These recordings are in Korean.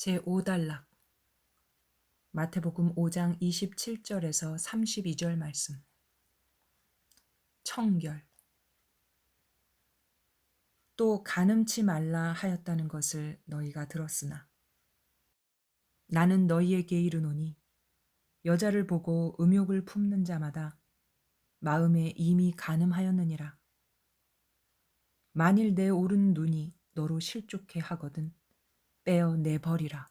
제5단락 마태복음 5장 27절에서 32절 말씀. 청결. 또 간음치 말라 하였다는 것을 너희가 들었으나 나는 너희에게 이르노니 여자를 보고 음욕을 품는 자마다 마음에 이미 간음하였느니라. 만일 내 오른 눈이 너로 실족해 하거든 빼어 내버리라.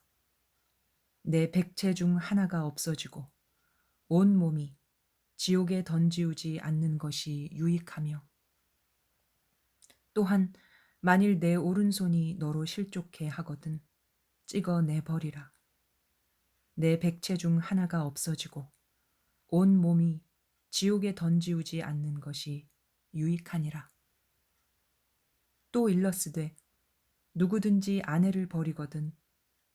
내 백체 중 하나가 없어지고 온 몸이 지옥에 던지우지 않는 것이 유익하며, 또한 만일 내 오른손이 너로 실족해 하거든 찍어 내버리라. 내 백체 중 하나가 없어지고 온 몸이 지옥에 던지우지 않는 것이 유익하니라. 또 일러스되 누구든지 아내를 버리거든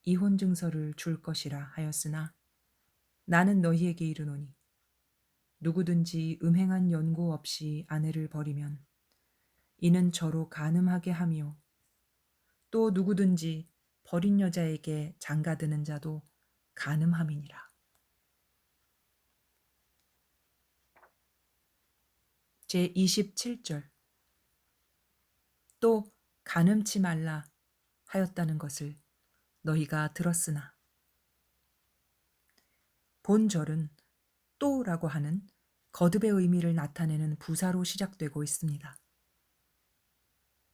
이혼 증서를 줄 것이라 하였으나 나는 너희에게 이르노니 누구든지 음행한 연고 없이 아내를 버리면 이는 저로 간음하게 하며, 또 누구든지 버린 여자에게 장가드는 자도 간음함이니라. 제27절. 또 간음치 말라 하였다는 것을 너희가 들었으나. 본절은 또라고 하는 거듭의 의미를 나타내는 부사로 시작되고 있습니다.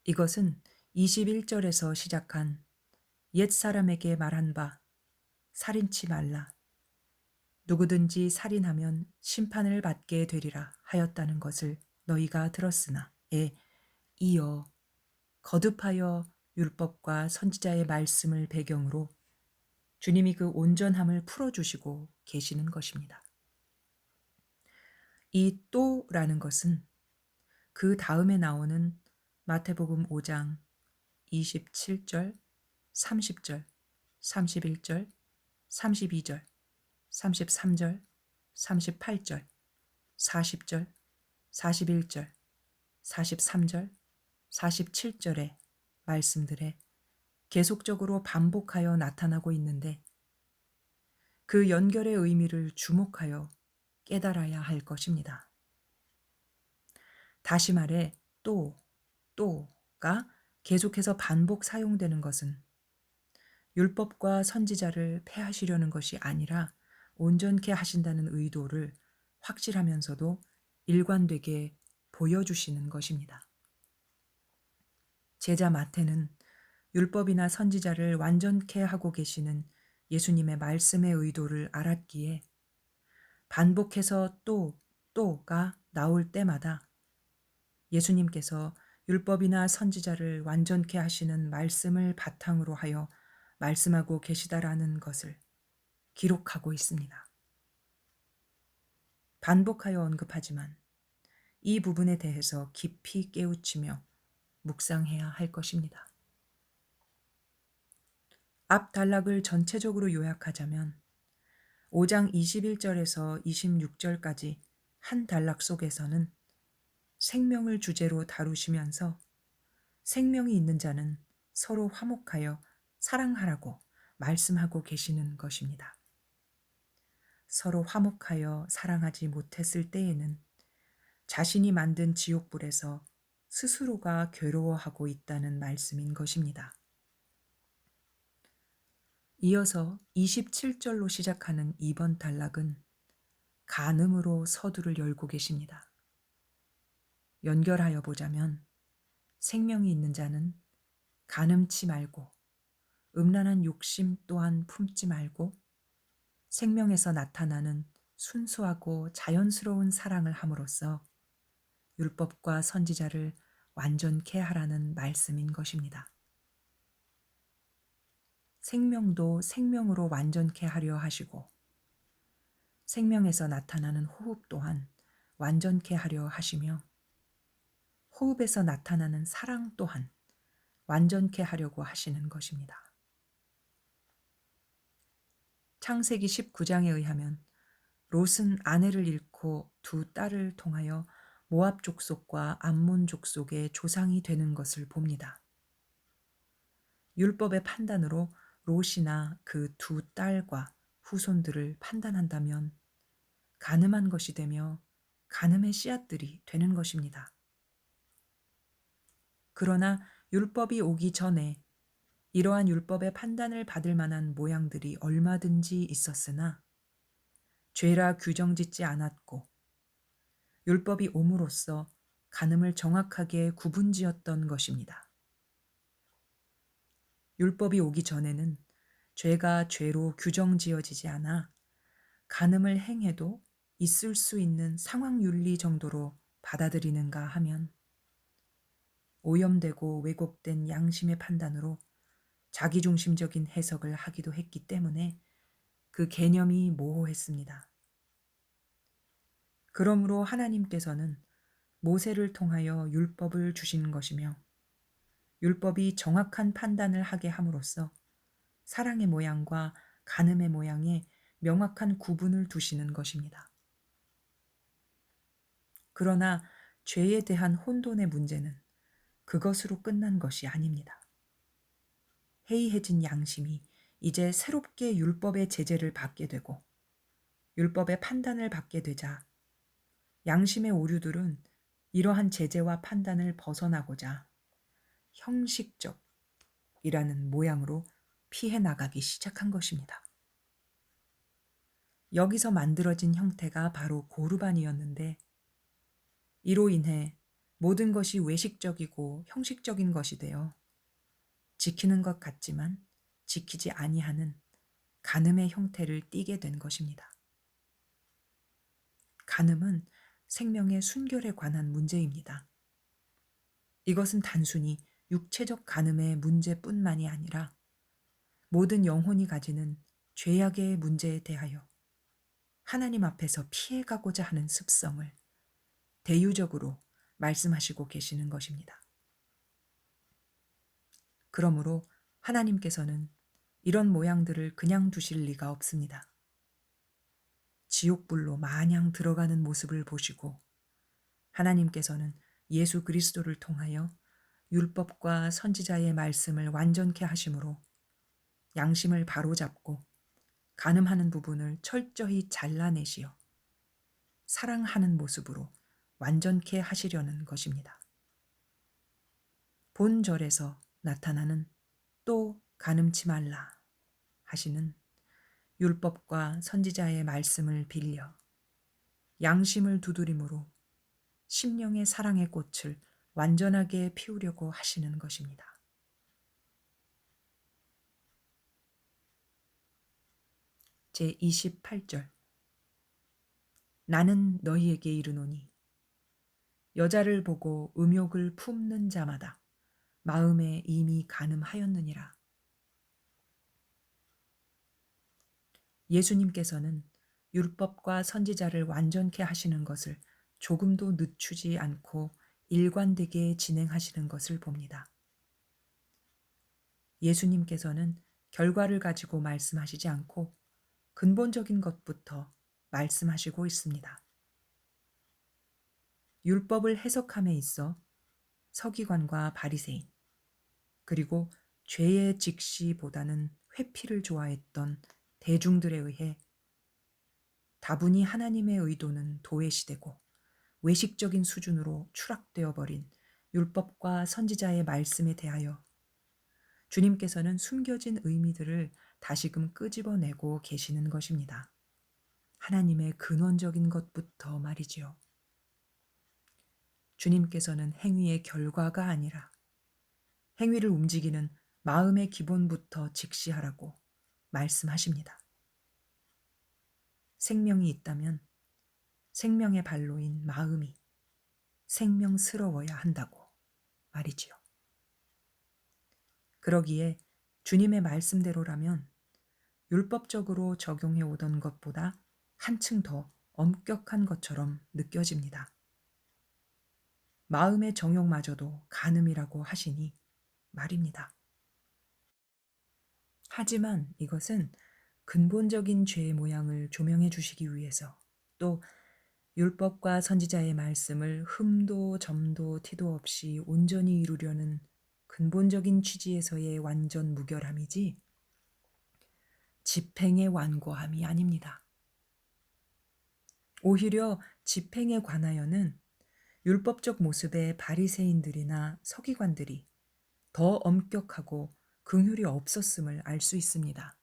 이것은 21절에서 시작한 옛사람에게 말한 바 살인치 말라, 누구든지 살인하면 심판을 받게 되리라 하였다는 것을 너희가 들었으나에 이어 거듭하여 율법과 선지자의 말씀을 배경으로 주님이 그 온전함을 풀어주시고 계시는 것입니다. 이 또라는 것은 그 다음에 나오는 마태복음 5장 27절, 30절, 31절, 32절, 33절, 38절, 40절, 41절, 43절, 47절의 말씀들에 계속적으로 반복하여 나타나고 있는데, 그 연결의 의미를 주목하여 깨달아야 할 것입니다. 다시 말해 또가 계속해서 반복 사용되는 것은 율법과 선지자를 폐하시려는 것이 아니라 온전케 하신다는 의도를 확실하면서도 일관되게 보여주시는 것입니다. 제자 마태는 율법이나 선지자를 완전케 하고 계시는 예수님의 말씀의 의도를 알았기에 반복해서 또가 나올 때마다 예수님께서 율법이나 선지자를 완전케 하시는 말씀을 바탕으로 하여 말씀하고 계시다라는 것을 기록하고 있습니다. 반복하여 언급하지만 이 부분에 대해서 깊이 깨우치며 묵상해야 할 것입니다. 앞 단락을 전체적으로 요약하자면 5장 21절에서 26절까지 한 단락 속에서는 생명을 주제로 다루시면서 생명이 있는 자는 서로 화목하여 사랑하라고 말씀하고 계시는 것입니다. 서로 화목하여 사랑하지 못했을 때에는 자신이 만든 지옥불에서 스스로가 괴로워하고 있다는 말씀인 것입니다. 이어서 27절로 시작하는 이번 단락은 간음으로 서두를 열고 계십니다. 연결하여 보자면 생명이 있는 자는 간음치 말고 음란한 욕심 또한 품지 말고 생명에서 나타나는 순수하고 자연스러운 사랑을 함으로써 율법과 선지자를 완전케 하라는 말씀인 것입니다. 생명도 생명으로 완전케 하려 하시고 생명에서 나타나는 호흡 또한 완전케 하려 하시며 호흡에서 나타나는 사랑 또한 완전케 하려고 하시는 것입니다. 창세기 19장에 의하면 롯은 아내를 잃고 두 딸을 통하여 모압 족속과 암몬 족속의 조상이 되는 것을 봅니다. 율법의 판단으로 롯이나 그 두 딸과 후손들을 판단한다면 간음한 것이 되며 간음의 씨앗들이 되는 것입니다. 그러나 율법이 오기 전에 이러한 율법의 판단을 받을 만한 모양들이 얼마든지 있었으나 죄라 규정짓지 않았고 율법이 옴으로써 간음을 정확하게 구분지었던 것입니다. 율법이 오기 전에는 죄가 죄로 규정지어지지 않아 간음을 행해도 있을 수 있는 상황 윤리 정도로 받아들이는가 하면 오염되고 왜곡된 양심의 판단으로 자기중심적인 해석을 하기도 했기 때문에 그 개념이 모호했습니다. 그러므로 하나님께서는 모세를 통하여 율법을 주신 것이며 율법이 정확한 판단을 하게 함으로써 사랑의 모양과 간음의 모양에 명확한 구분을 두시는 것입니다. 그러나 죄에 대한 혼돈의 문제는 그것으로 끝난 것이 아닙니다. 해이해진 양심이 이제 새롭게 율법의 제재를 받게 되고 율법의 판단을 받게 되자 양심의 오류들은 이러한 제재와 판단을 벗어나고자 형식적이라는 모양으로 피해 나가기 시작한 것입니다. 여기서 만들어진 형태가 바로 고르반이었는데 이로 인해 모든 것이 외식적이고 형식적인 것이 되어 지키는 것 같지만 지키지 아니하는 간음의 형태를 띠게 된 것입니다. 간음은 생명의 순결에 관한 문제입니다. 이것은 단순히 육체적 간음의 문제뿐만이 아니라 모든 영혼이 가지는 죄악의 문제에 대하여 하나님 앞에서 피해가고자 하는 습성을 대유적으로 말씀하시고 계시는 것입니다. 그러므로 하나님께서는 이런 모양들을 그냥 두실 리가 없습니다. 지옥불로 마냥 들어가는 모습을 보시고 하나님께서는 예수 그리스도를 통하여 율법과 선지자의 말씀을 완전케 하심으로 양심을 바로잡고 간음하는 부분을 철저히 잘라내시어 사랑하는 모습으로 완전케 하시려는 것입니다. 본절에서 나타나는 또 간음치 말라 하시는 율법과 선지자의 말씀을 빌려 양심을 두드림으로 심령의 사랑의 꽃을 완전하게 피우려고 하시는 것입니다. 제28절 나는 너희에게 이르노니 여자를 보고 음욕을 품는 자마다 마음에 이미 간음하였느니라. 예수님께서는 율법과 선지자를 완전케 하시는 것을 조금도 늦추지 않고 일관되게 진행하시는 것을 봅니다. 예수님께서는 결과를 가지고 말씀하시지 않고 근본적인 것부터 말씀하시고 있습니다. 율법을 해석함에 있어 서기관과 바리새인 그리고 죄의 직시보다는 회피를 좋아했던 대중들에 의해 다분히 하나님의 의도는 도외시되고 외식적인 수준으로 추락되어 버린 율법과 선지자의 말씀에 대하여 주님께서는 숨겨진 의미들을 다시금 끄집어내고 계시는 것입니다. 하나님의 근원적인 것부터 말이지요. 주님께서는 행위의 결과가 아니라 행위를 움직이는 마음의 기본부터 직시하라고 말씀하십니다. 생명이 있다면 생명의 발로인 마음이 생명스러워야 한다고 말이지요. 그러기에 주님의 말씀대로라면 율법적으로 적용해 오던 것보다 한층 더 엄격한 것처럼 느껴집니다. 마음의 정욕마저도 간음이라고 하시니 말입니다. 하지만 이것은 근본적인 죄의 모양을 조명해 주시기 위해서 또 율법과 선지자의 말씀을 흠도 점도 티도 없이 온전히 이루려는 근본적인 취지에서의 완전 무결함이지 집행의 완고함이 아닙니다. 오히려 집행에 관하여는 율법적 모습의 바리새인들이나 서기관들이 더 엄격하고 긍휼이 없었음을 알 수 있습니다.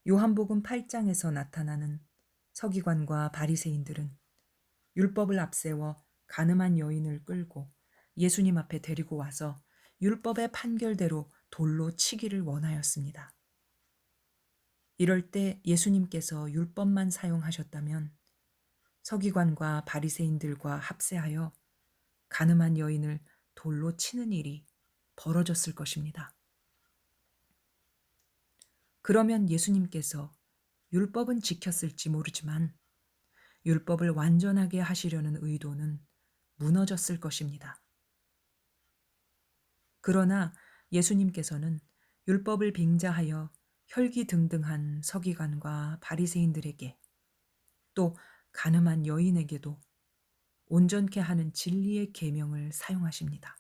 요한복음 8장에서 나타나는 서기관과 바리새인들은 율법을 앞세워 가늠한 여인을 끌고 예수님 앞에 데리고 와서 율법의 판결대로 돌로 치기를 원하였습니다. 이럴 때 예수님께서 율법만 사용하셨다면 서기관과 바리새인들과 합세하여 가늠한 여인을 돌로 치는 일이 벌어졌을 것입니다. 그러면 예수님께서 율법은 지켰을지 모르지만 율법을 완전하게 하시려는 의도는 무너졌을 것입니다. 그러나 예수님께서는 율법을 빙자하여 혈기등등한 서기관과 바리새인들에게 또 가늠한 여인에게도 온전케 하는 진리의 계명을 사용하십니다.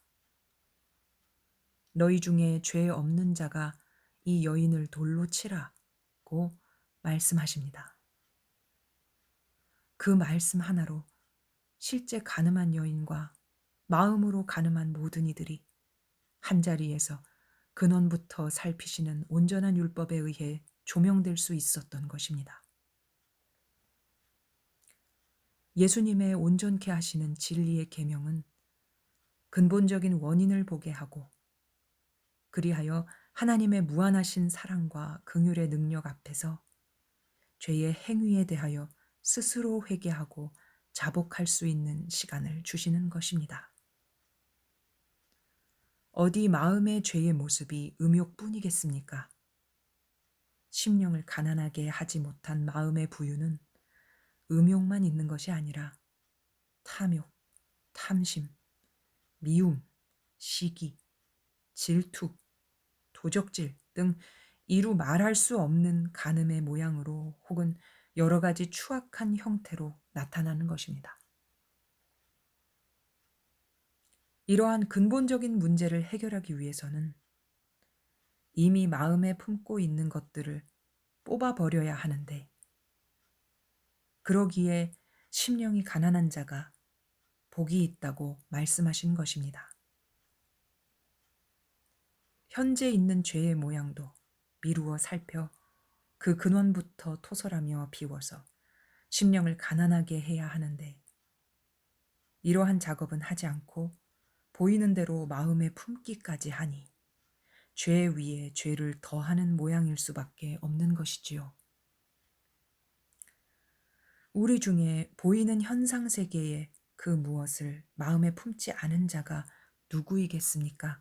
너희 중에 죄 없는 자가 이 여인을 돌로 치라고 말씀하십니다. 그 말씀 하나로 실제 가늠한 여인과 마음으로 가늠한 모든 이들이 한자리에서 근원부터 살피시는 온전한 율법에 의해 조명될 수 있었던 것입니다. 예수님의 온전케 하시는 진리의 계명은 근본적인 원인을 보게 하고 그리하여 하나님의 무한하신 사랑과 긍휼의 능력 앞에서 죄의 행위에 대하여 스스로 회개하고 자복할 수 있는 시간을 주시는 것입니다. 어디 마음의 죄의 모습이 음욕뿐이겠습니까? 심령을 가난하게 하지 못한 마음의 부유는 음욕만 있는 것이 아니라 탐욕, 탐심, 미움, 시기, 질투, 도적질 등 이루 말할 수 없는 간음의 모양으로 혹은 여러 가지 추악한 형태로 나타나는 것입니다. 이러한 근본적인 문제를 해결하기 위해서는 이미 마음에 품고 있는 것들을 뽑아버려야 하는데 그러기에 심령이 가난한 자가 복이 있다고 말씀하신 것입니다. 현재 있는 죄의 모양도 미루어 살펴 그 근원부터 토설하며 비워서 심령을 가난하게 해야 하는데 이러한 작업은 하지 않고 보이는 대로 마음에 품기까지 하니 죄 위에 죄를 더하는 모양일 수밖에 없는 것이지요. 우리 중에 보이는 현상 세계의 그 무엇을 마음에 품지 않은 자가 누구이겠습니까?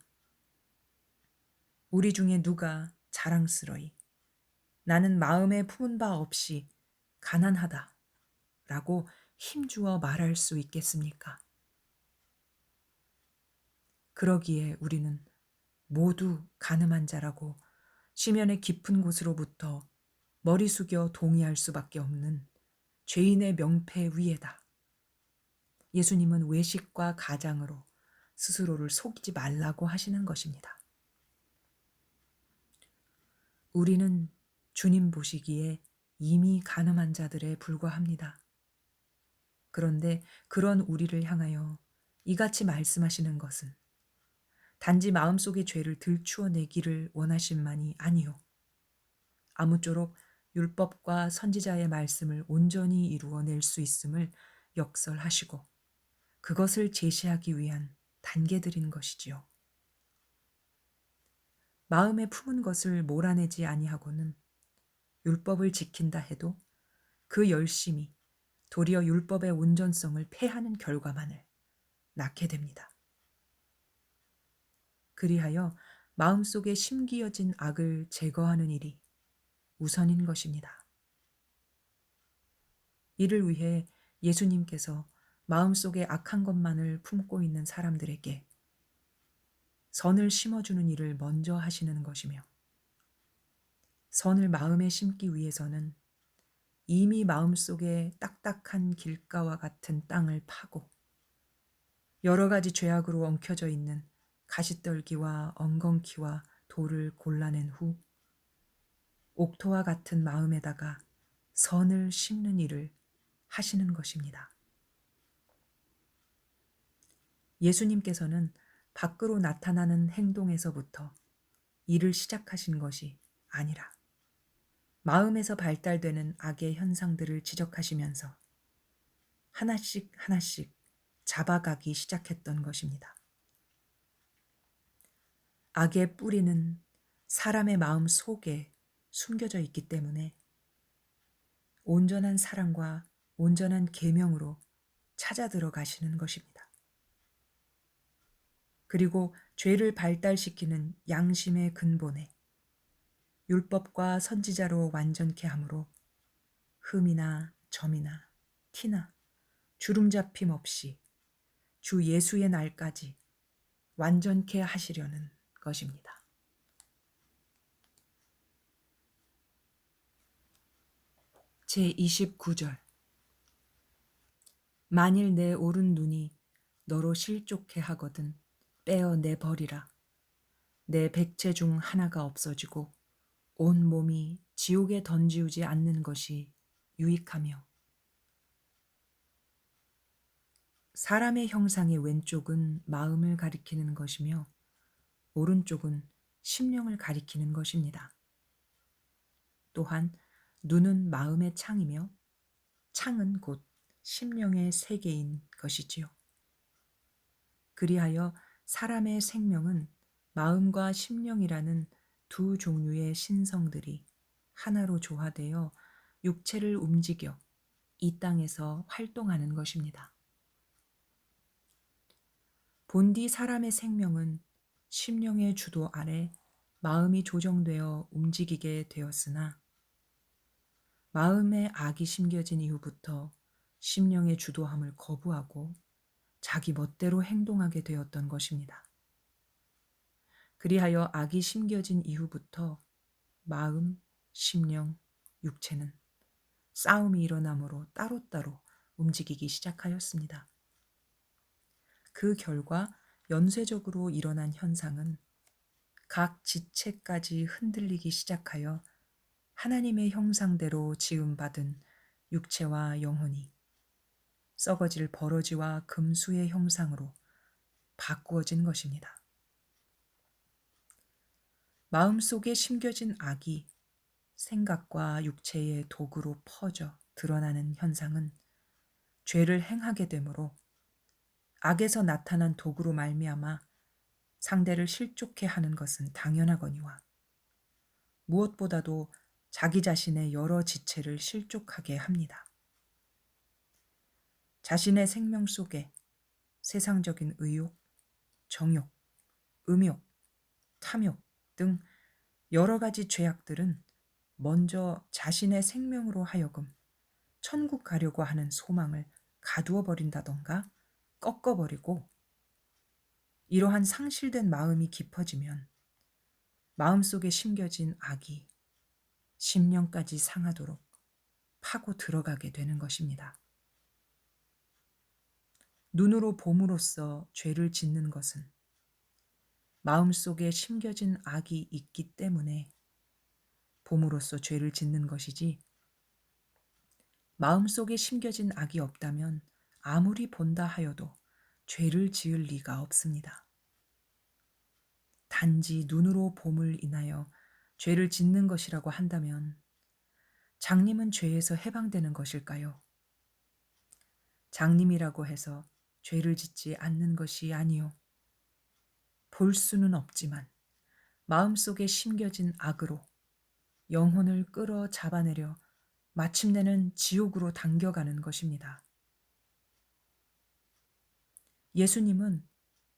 우리 중에 누가 자랑스러이 나는 마음에 품은 바 없이 가난하다 라고 힘주어 말할 수 있겠습니까? 그러기에 우리는 모두 가늠한 자라고 시면의 깊은 곳으로부터 머리 숙여 동의할 수밖에 없는 죄인의 명패 위에다. 예수님은 외식과 가장으로 스스로를 속이지 말라고 하시는 것입니다. 우리는 주님 보시기에 이미 가늠한 자들에 불과합니다. 그런데 그런 우리를 향하여 이같이 말씀하시는 것은 단지 마음속의 죄를 들추어내기를 원하심만이 아니요. 아무쪼록 율법과 선지자의 말씀을 온전히 이루어낼 수 있음을 역설하시고 그것을 제시하기 위한 단계들인 것이지요. 마음에 품은 것을 몰아내지 아니하고는 율법을 지킨다 해도 그 열심이 도리어 율법의 온전성을 폐하는 결과만을 낳게 됩니다. 그리하여 마음속에 심기어진 악을 제거하는 일이 우선인 것입니다. 이를 위해 예수님께서 마음속에 악한 것만을 품고 있는 사람들에게 선을 심어주는 일을 먼저 하시는 것이며 선을 마음에 심기 위해서는 이미 마음속에 딱딱한 길가와 같은 땅을 파고 여러 가지 죄악으로 엉켜져 있는 가시떨기와 엉겅퀴와 돌을 골라낸 후 옥토와 같은 마음에다가 선을 심는 일을 하시는 것입니다. 예수님께서는 밖으로 나타나는 행동에서부터 일을 시작하신 것이 아니라 마음에서 발달되는 악의 현상들을 지적하시면서 하나씩 하나씩 잡아가기 시작했던 것입니다. 악의 뿌리는 사람의 마음 속에 숨겨져 있기 때문에 온전한 사랑과 온전한 계명으로 찾아 들어가시는 것입니다. 그리고 죄를 발달시키는 양심의 근본에 율법과 선지자로 완전케 함으로 흠이나 점이나 티나 주름 잡힘 없이 주 예수의 날까지 완전케 하시려는 것입니다. 제29절 만일 내 오른 눈이 너로 실족해 하거든 빼어 내버리라. 내 백체 중 하나가 없어지고 온 몸이 지옥에 던지우지 않는 것이 유익하며 사람의 형상의 왼쪽은 마음을 가리키는 것이며 오른쪽은 심령을 가리키는 것입니다. 또한 눈은 마음의 창이며 창은 곧 심령의 세계인 것이지요. 그리하여 사람의 생명은 마음과 심령이라는 두 종류의 신성들이 하나로 조화되어 육체를 움직여 이 땅에서 활동하는 것입니다. 본디 사람의 생명은 심령의 주도 아래 마음이 조정되어 움직이게 되었으나 마음에 악이 심겨진 이후부터 심령의 주도함을 거부하고 자기 멋대로 행동하게 되었던 것입니다. 그리하여 악이 심겨진 이후부터 마음, 심령, 육체는 싸움이 일어나므로 따로따로 움직이기 시작하였습니다. 그 결과 연쇄적으로 일어난 현상은 각 지체까지 흔들리기 시작하여 하나님의 형상대로 지음받은 육체와 영혼이 썩어질 버러지와 금수의 형상으로 바꾸어진 것입니다. 마음속에 심겨진 악이 생각과 육체의 도구로 퍼져 드러나는 현상은 죄를 행하게 되므로 악에서 나타난 도구로 말미암아 상대를 실족해 하는 것은 당연하거니와 무엇보다도 자기 자신의 여러 지체를 실족하게 합니다. 자신의 생명 속에 세상적인 의욕, 정욕, 음욕, 탐욕 등 여러 가지 죄악들은 먼저 자신의 생명으로 하여금 천국 가려고 하는 소망을 가두어 버린다던가 꺾어버리고 이러한 상실된 마음이 깊어지면 마음속에 심겨진 악이 심령까지 상하도록 파고 들어가게 되는 것입니다. 눈으로 봄으로써 죄를 짓는 것은 마음속에 심겨진 악이 있기 때문에 봄으로써 죄를 짓는 것이지 마음속에 심겨진 악이 없다면 아무리 본다 하여도 죄를 지을 리가 없습니다. 단지 눈으로 봄을 인하여 죄를 짓는 것이라고 한다면 장님은 죄에서 해방되는 것일까요? 장님이라고 해서 죄를 짓지 않는 것이 아니요. 볼 수는 없지만 마음속에 심겨진 악으로 영혼을 끌어 잡아내려 마침내는 지옥으로 당겨가는 것입니다. 예수님은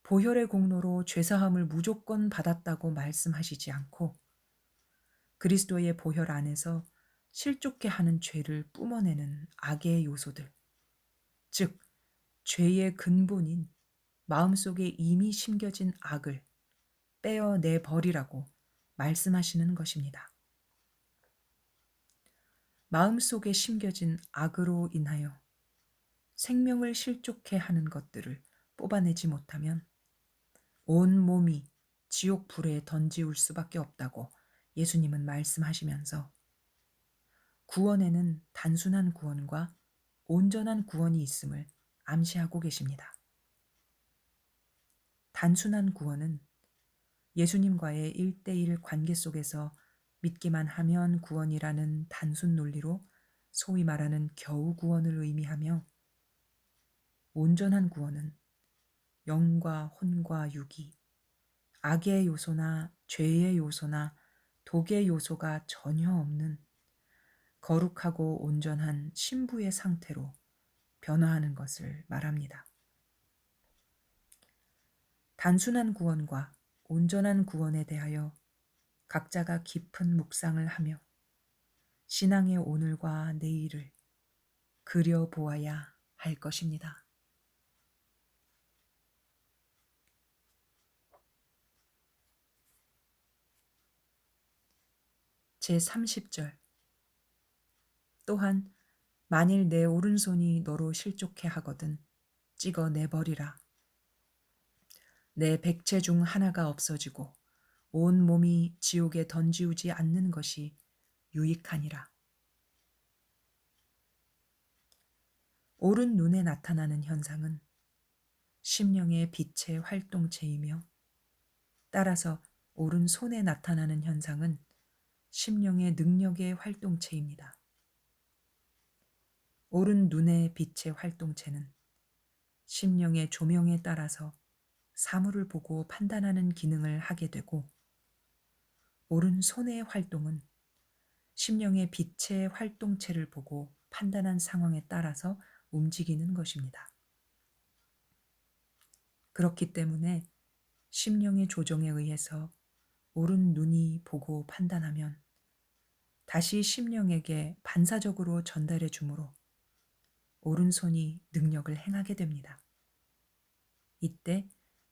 보혈의 공로로 죄사함을 무조건 받았다고 말씀하시지 않고 그리스도의 보혈 안에서 실족해 하는 죄를 뿜어내는 악의 요소들, 즉 죄의 근본인 마음속에 이미 심겨진 악을 떼어내 버리라고 말씀하시는 것입니다. 마음속에 심겨진 악으로 인하여 생명을 실족해 하는 것들을 뽑아내지 못하면 온 몸이 지옥 불에 던지울 수밖에 없다고 예수님은 말씀하시면서 구원에는 단순한 구원과 온전한 구원이 있음을 암시하고 계십니다. 단순한 구원은 예수님과의 일대일 관계 속에서 믿기만 하면 구원이라는 단순 논리로 소위 말하는 겨우 구원을 의미하며, 온전한 구원은 영과 혼과 육이, 악의 요소나 죄의 요소나 독의 요소가 전혀 없는 거룩하고 온전한 신부의 상태로 변화하는 것을 말합니다. 단순한 구원과 온전한 구원에 대하여 각자가 깊은 묵상을 하며 신앙의 오늘과 내일을 그려보아야 할 것입니다. 제30절. 또한 만일 내 오른손이 너로 실족해 하거든 찍어 내버리라. 내 백체 중 하나가 없어지고 온 몸이 지옥에 던지우지 않는 것이 유익하니라. 오른 눈에 나타나는 현상은 심령의 빛의 활동체이며, 따라서 오른 손에 나타나는 현상은 심령의 능력의 활동체입니다. 오른 눈의 빛의 활동체는 심령의 조명에 따라서 사물을 보고 판단하는 기능을 하게 되고, 오른 손의 활동은 심령의 빛의 활동체를 보고 판단한 상황에 따라서 움직이는 것입니다. 그렇기 때문에 심령의 조정에 의해서 오른 눈이 보고 판단하면 다시 심령에게 반사적으로 전달해 주므로 오른손이 능력을 행하게 됩니다. 이때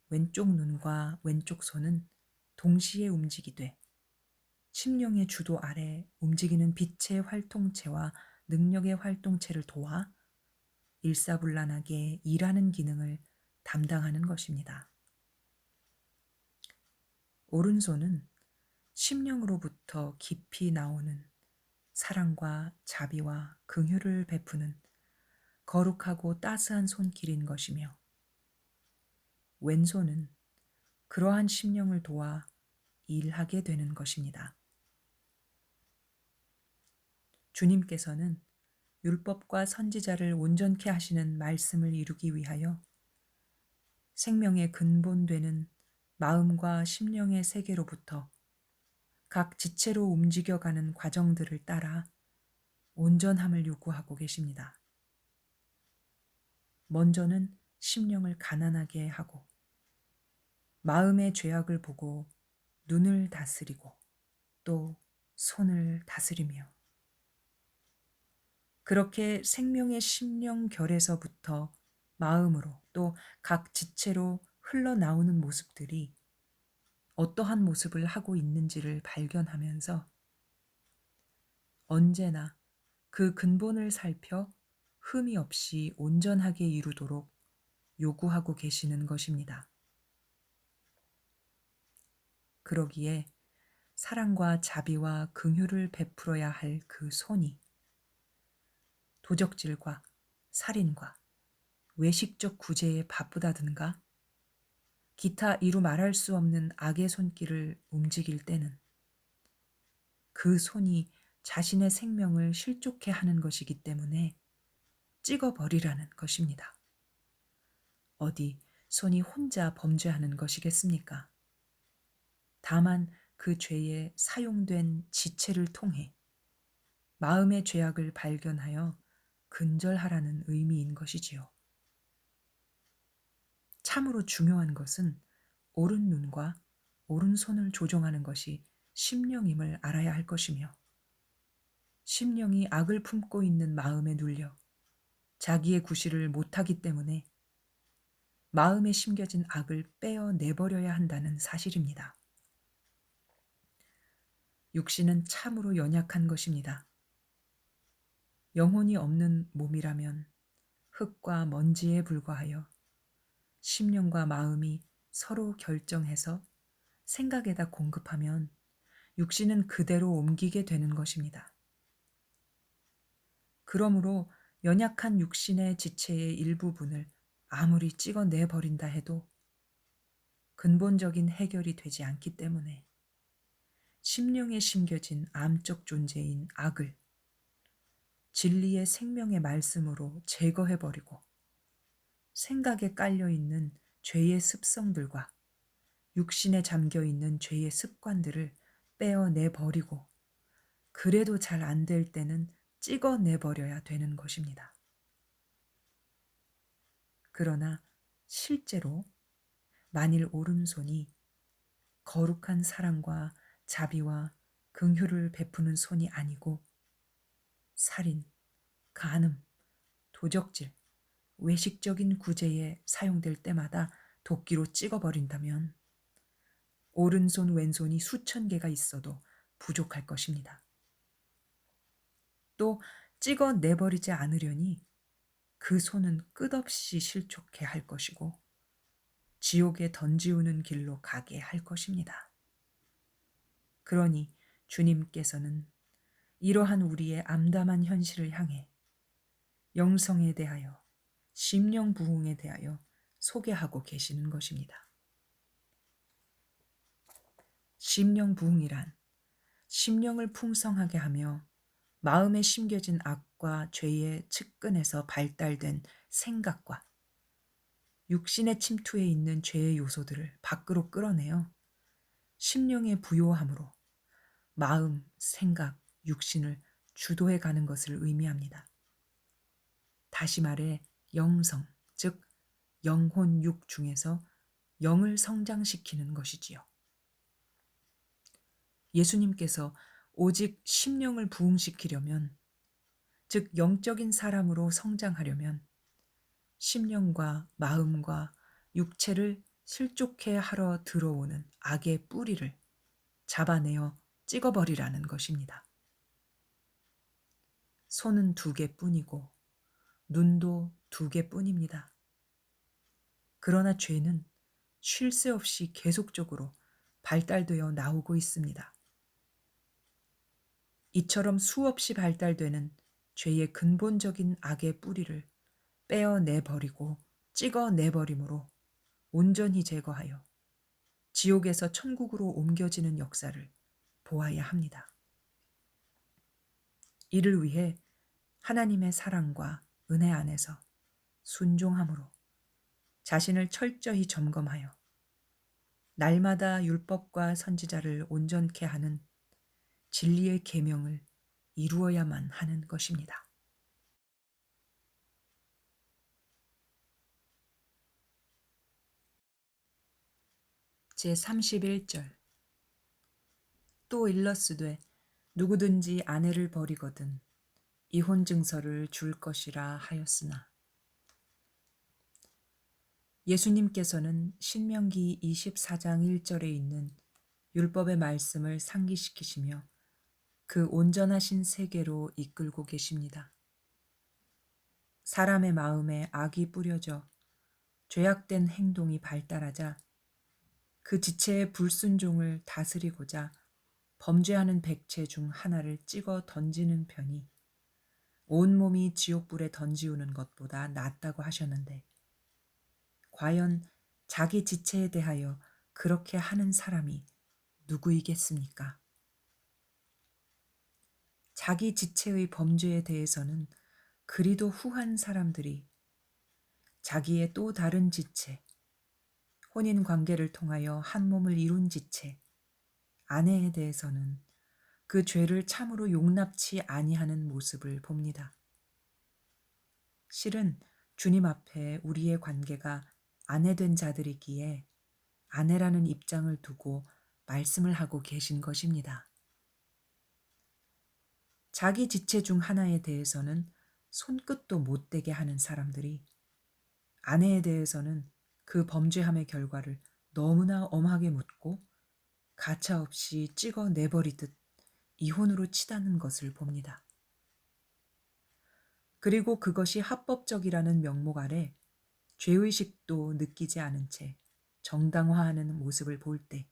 왼쪽 눈과 왼쪽 손은 동시에 움직이되 심령의 주도 아래 움직이는 빛의 활동체와 능력의 활동체를 도와 일사불란하게 일하는 기능을 담당하는 것입니다. 오른손은 심령으로부터 깊이 나오는 사랑과 자비와 긍휼을 베푸는 거룩하고 따스한 손길인 것이며, 왼손은 그러한 심령을 도와 일하게 되는 것입니다. 주님께서는 율법과 선지자를 온전케 하시는 말씀을 이루기 위하여 생명의 근본되는 마음과 심령의 세계로부터 각 지체로 움직여가는 과정들을 따라 온전함을 요구하고 계십니다. 먼저는 심령을 가난하게 하고 마음의 죄악을 보고 눈을 다스리고 또 손을 다스리며, 그렇게 생명의 심령 결에서부터 마음으로 또 각 지체로 흘러나오는 모습들이 어떠한 모습을 하고 있는지를 발견하면서 언제나 그 근본을 살펴 흠이 없이 온전하게 이루도록 요구하고 계시는 것입니다. 그러기에 사랑과 자비와 긍휼을 베풀어야 할 그 손이 도적질과 살인과 외식적 구제에 바쁘다든가 기타 이루 말할 수 없는 악의 손길을 움직일 때는 그 손이 자신의 생명을 실족해 하는 것이기 때문에 찍어버리라는 것입니다. 어디 손이 혼자 범죄하는 것이겠습니까? 다만 그 죄에 사용된 지체를 통해 마음의 죄악을 발견하여 근절하라는 의미인 것이지요. 참으로 중요한 것은 오른 눈과 오른손을 조종하는 것이 심령임을 알아야 할 것이며, 심령이 악을 품고 있는 마음에 눌려 자기의 구실을 못하기 때문에 마음에 심겨진 악을 빼어 내버려야 한다는 사실입니다. 육신은 참으로 연약한 것입니다. 영혼이 없는 몸이라면 흙과 먼지에 불과하여 심령과 마음이 서로 결정해서 생각에다 공급하면 육신은 그대로 옮기게 되는 것입니다. 그러므로 연약한 육신의 지체의 일부분을 아무리 찍어내 버린다 해도 근본적인 해결이 되지 않기 때문에 심령에 심겨진 암적 존재인 악을 진리의 생명의 말씀으로 제거해 버리고 생각에 깔려 있는 죄의 습성들과 육신에 잠겨 있는 죄의 습관들을 빼어내 버리고 그래도 잘 안 될 때는 찍어내 버려야 되는 것입니다. 그러나 실제로 만일 오른손이 거룩한 사랑과 자비와 긍휼을 베푸는 손이 아니고 살인, 간음, 도적질, 외식적인 구제에 사용될 때마다 도끼로 찍어버린다면 오른손 왼손이 수천 개가 있어도 부족할 것입니다. 또 찍어내버리지 않으려니 그 손은 끝없이 실족해 할 것이고 지옥에 던지우는 길로 가게 할 것입니다. 그러니 주님께서는 이러한 우리의 암담한 현실을 향해 영성에 대하여 심령 부흥에 대하여 소개하고 계시는 것입니다. 심령 부흥이란 심령을 풍성하게 하며 마음에 심겨진 악과 죄의 측근에서 발달된 생각과 육신의 침투에 있는 죄의 요소들을 밖으로 끌어내어 심령의 부요함으로 마음, 생각, 육신을 주도해 가는 것을 의미합니다. 다시 말해 영성, 즉 영혼 육 중에서 영을 성장시키는 것이지요. 예수님께서 오직 심령을 부흥시키려면, 즉 영적인 사람으로 성장하려면 심령과 마음과 육체를 실족해 하러 들어오는 악의 뿌리를 잡아내어 찍어버리라는 것입니다. 손은 2개뿐이고 눈도 2개뿐입니다. 그러나 죄는 쉴 새 없이 계속적으로 발달되어 나오고 있습니다. 이처럼 수없이 발달되는 죄의 근본적인 악의 뿌리를 빼어내버리고 찍어내버림으로 온전히 제거하여 지옥에서 천국으로 옮겨지는 역사를 보아야 합니다. 이를 위해 하나님의 사랑과 은혜 안에서 순종함으로 자신을 철저히 점검하여 날마다 율법과 선지자를 온전케 하는 진리의 계명을 이루어야만 하는 것입니다. 제31절 또 일러스되 누구든지 아내를 버리거든 이혼 증서를 줄 것이라 하였으나 예수님께서는 신명기 24장 1절에 있는 율법의 말씀을 상기시키시며 그 온전하신 세계로 이끌고 계십니다. 사람의 마음에 악이 뿌려져 죄악된 행동이 발달하자 그 지체의 불순종을 다스리고자 범죄하는 백체 중 하나를 찍어 던지는 편이 온몸이 지옥불에 던지우는 것보다 낫다고 하셨는데 과연 자기 지체에 대하여 그렇게 하는 사람이 누구이겠습니까? 자기 지체의 범죄에 대해서는 그리도 후한 사람들이 자기의 또 다른 지체, 혼인 관계를 통하여 한 몸을 이룬 지체, 아내에 대해서는 그 죄를 참으로 용납치 아니하는 모습을 봅니다. 실은 주님 앞에 우리의 관계가 아내된 자들이기에 아내라는 입장을 두고 말씀을 하고 계신 것입니다. 자기 지체 중 하나에 대해서는 손끝도 못 대게 하는 사람들이 아내에 대해서는 그 범죄함의 결과를 너무나 엄하게 묻고 가차없이 찍어 내버리듯 이혼으로 치닫는 것을 봅니다. 그리고 그것이 합법적이라는 명목 아래 죄의식도 느끼지 않은 채 정당화하는 모습을 볼 때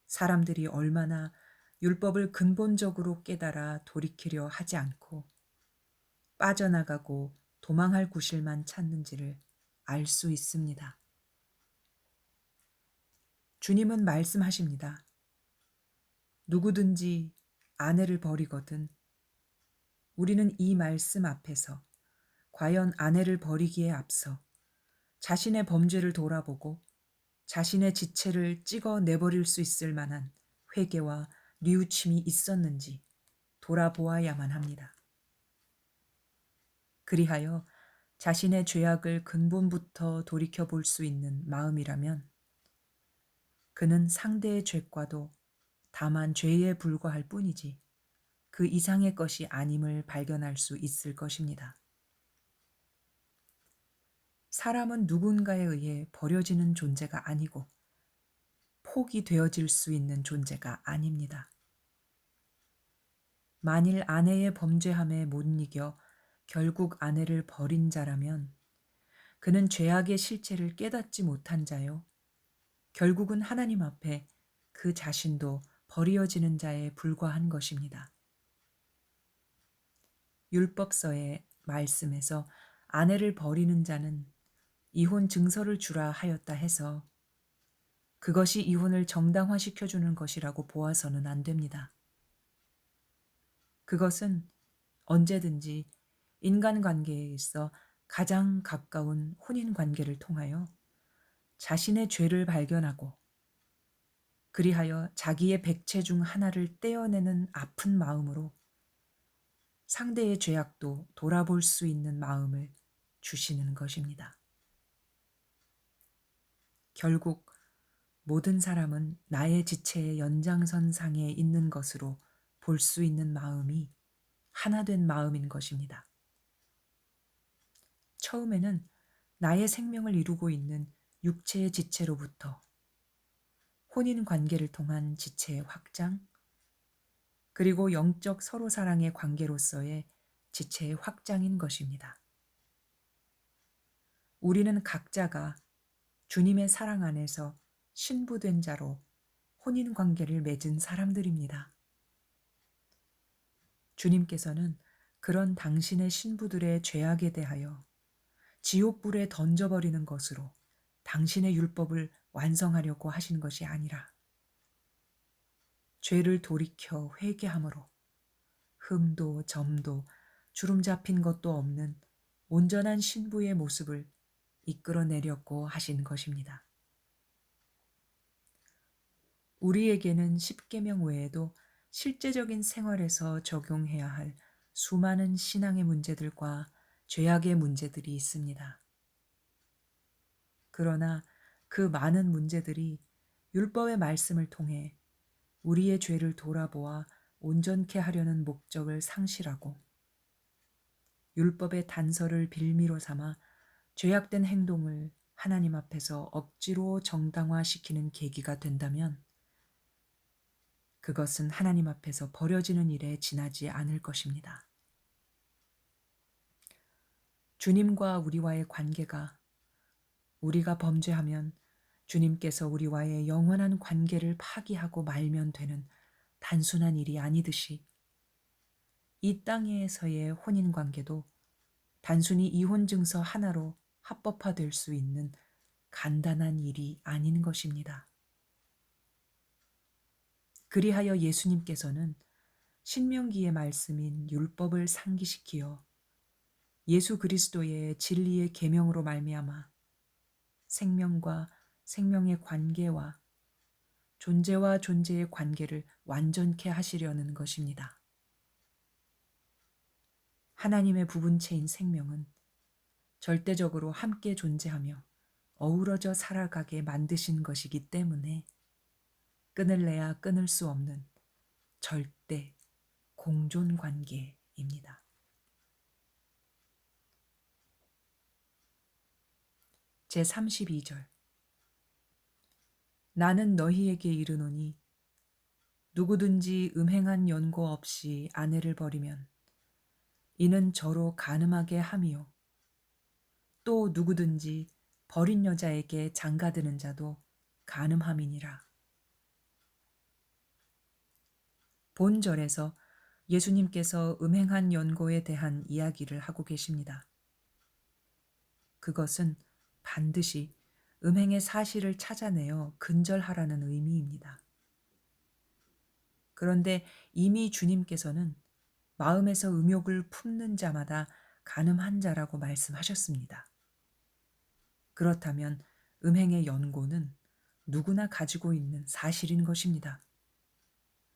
사람들이 얼마나 율법을 근본적으로 깨달아 돌이키려 하지 않고 빠져나가고 도망할 구실만 찾는지를 알 수 있습니다. 주님은 말씀하십니다. 누구든지 아내를 버리거든. 우리는 이 말씀 앞에서 과연 아내를 버리기에 앞서 자신의 범죄를 돌아보고 자신의 지체를 찍어 내버릴 수 있을 만한 회개와 뉘우침이 있었는지 돌아보아야만 합니다. 그리하여 자신의 죄악을 근본부터 돌이켜 볼 수 있는 마음이라면 그는 상대의 죄과도 다만 죄에 불과할 뿐이지 그 이상의 것이 아님을 발견할 수 있을 것입니다. 사람은 누군가에 의해 버려지는 존재가 아니고 포기되어질 수 있는 존재가 아닙니다. 만일 아내의 범죄함에 못 이겨 결국 아내를 버린 자라면 그는 죄악의 실체를 깨닫지 못한 자요. 결국은 하나님 앞에 그 자신도 버려지는 자에 불과한 것입니다. 율법서의 말씀에서 아내를 버리는 자는 이혼 증서를 주라 하였다 해서 그것이 이혼을 정당화시켜주는 것이라고 보아서는 안 됩니다. 그것은 언제든지 인간관계에 있어 가장 가까운 혼인관계를 통하여 자신의 죄를 발견하고 그리하여 자기의 백체 중 하나를 떼어내는 아픈 마음으로 상대의 죄악도 돌아볼 수 있는 마음을 주시는 것입니다. 결국 모든 사람은 나의 지체의 연장선상에 있는 것으로 볼 수 있는 마음이 하나된 마음인 것입니다. 처음에는 나의 생명을 이루고 있는 육체의 지체로부터 혼인 관계를 통한 지체의 확장, 그리고 영적 서로 사랑의 관계로서의 지체의 확장인 것입니다. 우리는 각자가 주님의 사랑 안에서 신부된 자로 혼인 관계를 맺은 사람들입니다. 주님께서는 그런 당신의 신부들의 죄악에 대하여 지옥불에 던져버리는 것으로 당신의 율법을 완성하려고 하신 것이 아니라 죄를 돌이켜 회개함으로 흠도 점도 주름 잡힌 것도 없는 온전한 신부의 모습을 이끌어내려고 하신 것입니다. 우리에게는 십계명 외에도 실제적인 생활에서 적용해야 할 수많은 신앙의 문제들과 죄악의 문제들이 있습니다. 그러나 그 많은 문제들이 율법의 말씀을 통해 우리의 죄를 돌아보아 온전케 하려는 목적을 상실하고 율법의 단서를 빌미로 삼아 죄악된 행동을 하나님 앞에서 억지로 정당화시키는 계기가 된다면 그것은 하나님 앞에서 버려지는 일에 지나지 않을 것입니다. 주님과 우리와의 관계가 우리가 범죄하면 주님께서 우리와의 영원한 관계를 파기하고 말면 되는 단순한 일이 아니듯이 이 땅에서의 혼인 관계도 단순히 이혼 증서 하나로 합법화될 수 있는 간단한 일이 아닌 것입니다. 그리하여 예수님께서는 신명기의 말씀인 율법을 상기시키어 예수 그리스도의 진리의 계명으로 말미암아 생명과 생명의 관계와 존재와 존재의 관계를 완전케 하시려는 것입니다. 하나님의 부분체인 생명은 절대적으로 함께 존재하며 어우러져 살아가게 만드신 것이기 때문에 끊을래야 끊을 수 없는 절대 공존 관계입니다. 제32절 나는 너희에게 이르노니 누구든지 음행한 연고 없이 아내를 버리면 이는 저로 간음하게 함이요 또 누구든지 버린 여자에게 장가드는 자도 간음함이니라. 본절에서 예수님께서 음행한 연고에 대한 이야기를 하고 계십니다. 그것은 반드시 음행의 사실을 찾아내어 근절하라는 의미입니다. 그런데 이미 주님께서는 마음에서 음욕을 품는 자마다 간음한 자라고 말씀하셨습니다. 그렇다면 음행의 연고는 누구나 가지고 있는 사실인 것입니다.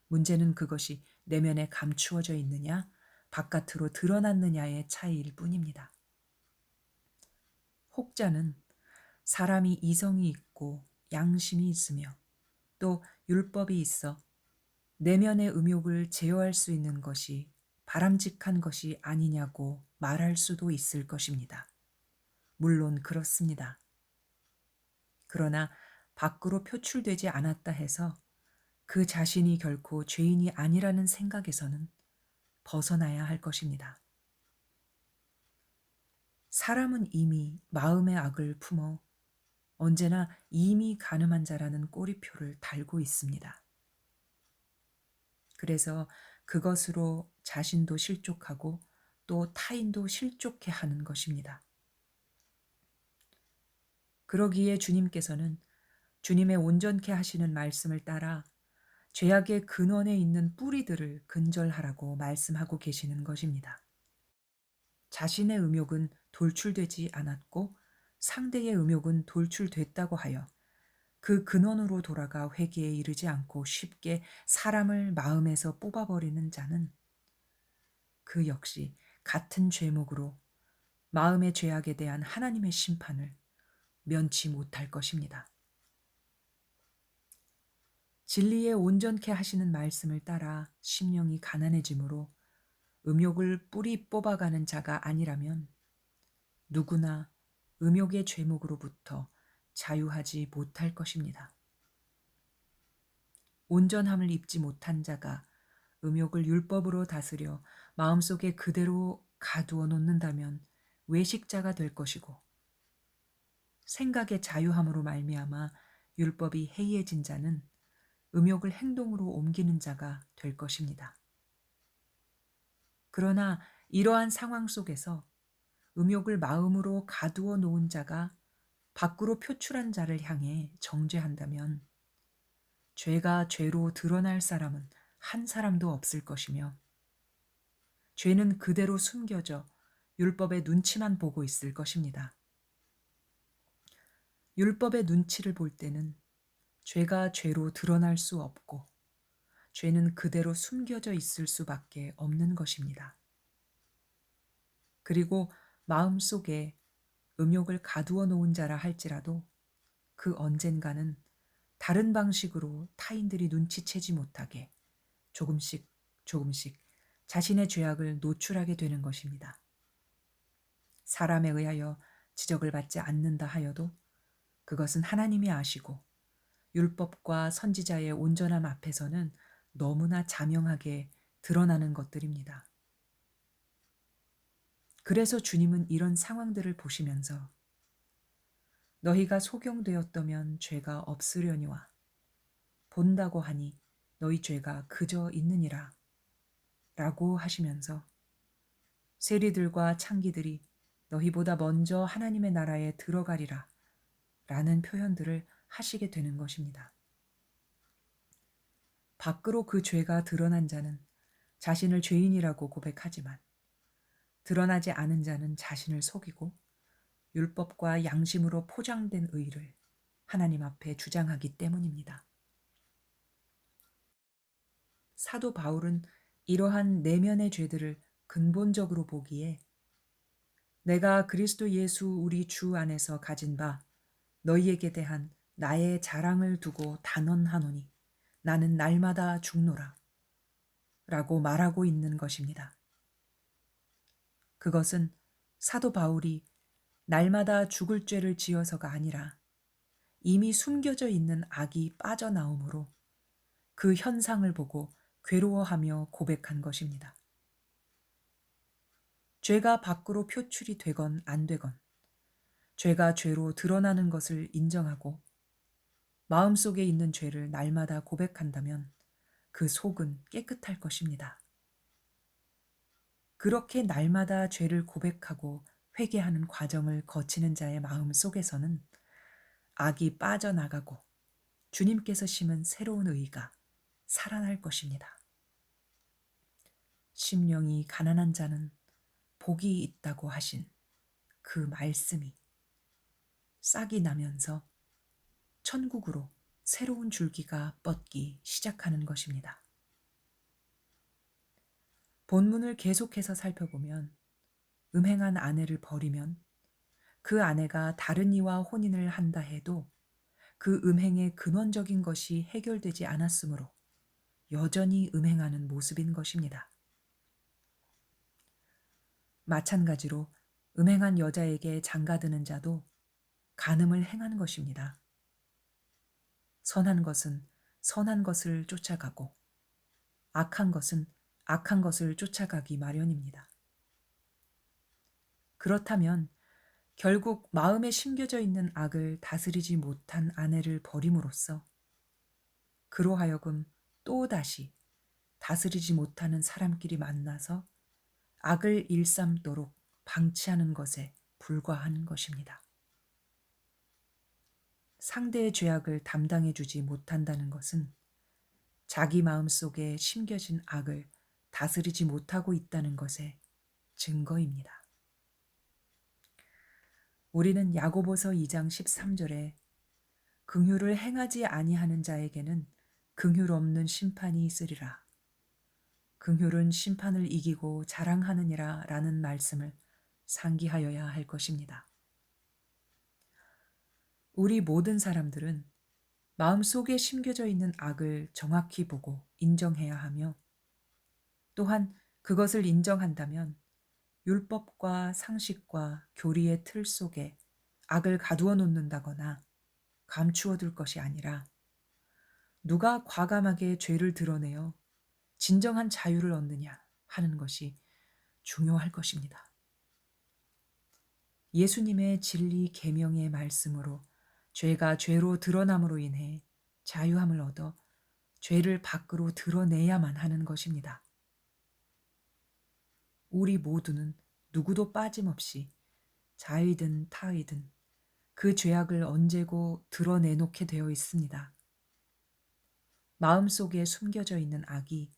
문제는 그것이 내면에 감추어져 있느냐, 바깥으로 드러났느냐의 차이일 뿐입니다. 혹자는 사람이 이성이 있고 양심이 있으며 또 율법이 있어 내면의 음욕을 제어할 수 있는 것이 바람직한 것이 아니냐고 말할 수도 있을 것입니다. 물론 그렇습니다. 그러나 밖으로 표출되지 않았다 해서 그 자신이 결코 죄인이 아니라는 생각에서는 벗어나야 할 것입니다. 사람은 이미 마음의 악을 품어 언제나 이미 간음한 자라는 꼬리표를 달고 있습니다. 그래서 그것으로 자신도 실족하고 또 타인도 실족해 하는 것입니다. 그러기에 주님께서는 주님의 온전케 하시는 말씀을 따라 죄악의 근원에 있는 뿌리들을 근절하라고 말씀하고 계시는 것입니다. 자신의 음욕은 돌출되지 않았고 상대의 음욕은 돌출됐다고 하여 그 근원으로 돌아가 회개에 이르지 않고 쉽게 사람을 마음에서 뽑아버리는 자는 그 역시 같은 죄목으로 마음의 죄악에 대한 하나님의 심판을 면치 못할 것입니다. 진리에 온전케 하시는 말씀을 따라 심령이 가난해지므로 음욕을 뿌리 뽑아가는 자가 아니라면 누구나 음욕의 죄목으로부터 자유하지 못할 것입니다. 온전함을 입지 못한 자가 음욕을 율법으로 다스려 마음속에 그대로 가두어 놓는다면 외식자가 될 것이고 생각의 자유함으로 말미암아 율법이 해이해진 자는 음욕을 행동으로 옮기는 자가 될 것입니다. 그러나 이러한 상황 속에서 음욕을 마음으로 가두어 놓은 자가 밖으로 표출한 자를 향해 정죄한다면 죄가 죄로 드러날 사람은 한 사람도 없을 것이며 죄는 그대로 숨겨져 율법의 눈치만 보고 있을 것입니다. 율법의 눈치를 볼 때는 죄가 죄로 드러날 수 없고 죄는 그대로 숨겨져 있을 수밖에 없는 것입니다. 그리고 마음속에 음욕을 가두어 놓은 자라 할지라도 그 언젠가는 다른 방식으로 타인들이 눈치채지 못하게 조금씩 조금씩 자신의 죄악을 노출하게 되는 것입니다. 사람에 의하여 지적을 받지 않는다 하여도 그것은 하나님이 아시고 율법과 선지자의 온전함 앞에서는 너무나 자명하게 드러나는 것들입니다. 그래서 주님은 이런 상황들을 보시면서 너희가 소경되었다면 죄가 없으려니와 본다고 하니 너희 죄가 그저 있느니라 라고 하시면서 세리들과 창기들이 너희보다 먼저 하나님의 나라에 들어가리라 라는 표현들을 하시게 되는 것입니다. 밖으로 그 죄가 드러난 자는 자신을 죄인이라고 고백하지만 드러나지 않은 자는 자신을 속이고 율법과 양심으로 포장된 의를 하나님 앞에 주장하기 때문입니다. 사도 바울은 이러한 내면의 죄들을 근본적으로 보기에 내가 그리스도 예수 우리 주 안에서 가진 바 너희에게 대한 나의 자랑을 두고 단언하노니 나는 날마다 죽노라 라고 말하고 있는 것입니다. 그것은 사도 바울이 날마다 죽을 죄를 지어서가 아니라 이미 숨겨져 있는 악이 빠져나오므로 그 현상을 보고 괴로워하며 고백한 것입니다. 죄가 밖으로 표출이 되건 안 되건 죄가 죄로 드러나는 것을 인정하고 마음속에 있는 죄를 날마다 고백한다면 그 속은 깨끗할 것입니다. 그렇게 날마다 죄를 고백하고 회개하는 과정을 거치는 자의 마음 속에서는 악이 빠져나가고 주님께서 심은 새로운 의가 살아날 것입니다. 심령이 가난한 자는 복이 있다고 하신 그 말씀이 싹이 나면서 천국으로 새로운 줄기가 뻗기 시작하는 것입니다. 본문을 계속해서 살펴보면 음행한 아내를 버리면 그 아내가 다른 이와 혼인을 한다 해도 그 음행의 근원적인 것이 해결되지 않았으므로 여전히 음행하는 모습인 것입니다. 마찬가지로 음행한 여자에게 장가드는 자도 간음을 행한 것입니다. 선한 것은 선한 것을 쫓아가고 악한 것은 악한 것을 쫓아가기 마련입니다. 그렇다면 결국 마음에 심겨져 있는 악을 다스리지 못한 아내를 버림으로써 그로 하여금 또다시 다스리지 못하는 사람끼리 만나서 악을 일삼도록 방치하는 것에 불과한 것입니다. 상대의 죄악을 담당해 주지 못한다는 것은 자기 마음 속에 심겨진 악을 다스리지 못하고 있다는 것의 증거입니다. 우리는 야고보서 2장 13절에 긍휼을 행하지 아니하는 자에게는 긍휼 없는 심판이 있으리라. 긍휼은 심판을 이기고 자랑하느니라 라는 말씀을 상기하여야 할 것입니다. 우리 모든 사람들은 마음속에 심겨져 있는 악을 정확히 보고 인정해야 하며 또한 그것을 인정한다면 율법과 상식과 교리의 틀 속에 악을 가두어 놓는다거나 감추어 둘 것이 아니라 누가 과감하게 죄를 드러내어 진정한 자유를 얻느냐 하는 것이 중요할 것입니다. 예수님의 진리 계명의 말씀으로 죄가 죄로 드러남으로 인해 자유함을 얻어 죄를 밖으로 드러내야만 하는 것입니다. 우리 모두는 누구도 빠짐없이 자의든 타의든 그 죄악을 언제고 드러내놓게 되어 있습니다. 마음속에 숨겨져 있는 악이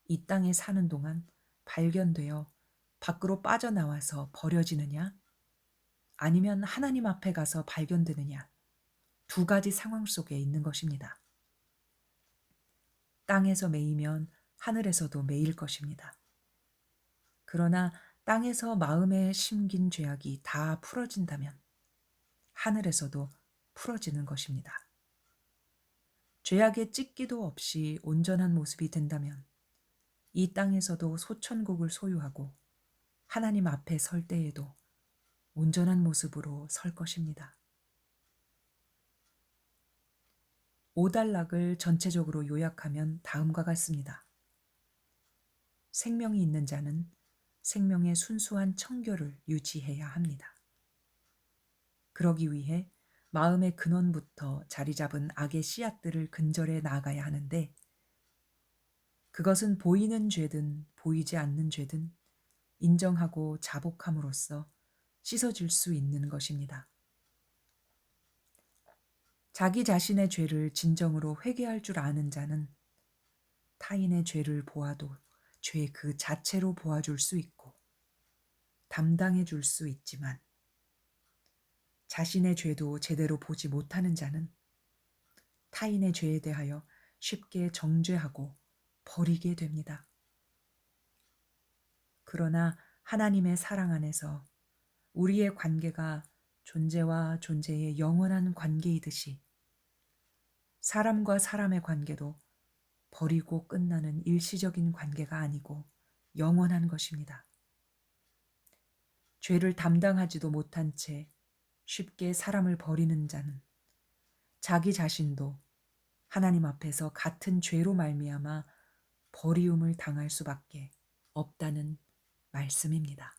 이 땅에 사는 동안 발견되어 밖으로 빠져나와서 버려지느냐 아니면 하나님 앞에 가서 발견되느냐 두 가지 상황 속에 있는 것입니다. 땅에서 매이면 하늘에서도 매일 것입니다. 그러나 땅에서 마음에 심긴 죄악이 다 풀어진다면 하늘에서도 풀어지는 것입니다. 죄악에 찢기도 없이 온전한 모습이 된다면 이 땅에서도 소천국을 소유하고 하나님 앞에 설 때에도 온전한 모습으로 설 것입니다. 오단락을 전체적으로 요약하면 다음과 같습니다. 생명이 있는 자는 생명의 순수한 청결을 유지해야 합니다. 그러기 위해 마음의 근원부터 자리 잡은 악의 씨앗들을 근절해 나가야 하는데 그것은 보이는 죄든 보이지 않는 죄든 인정하고 자복함으로써 씻어질 수 있는 것입니다. 자기 자신의 죄를 진정으로 회개할 줄 아는 자는 타인의 죄를 보아도 죄 그 자체로 보아줄 수 있고 담당해 줄 수 있지만 자신의 죄도 제대로 보지 못하는 자는 타인의 죄에 대하여 쉽게 정죄하고 버리게 됩니다. 그러나 하나님의 사랑 안에서 우리의 관계가 존재와 존재의 영원한 관계이듯이 사람과 사람의 관계도 버리고 끝나는 일시적인 관계가 아니고 영원한 것입니다. 죄를 담당하지도 못한 채 쉽게 사람을 버리는 자는 자기 자신도 하나님 앞에서 같은 죄로 말미암아 버리움을 당할 수밖에 없다는 말씀입니다.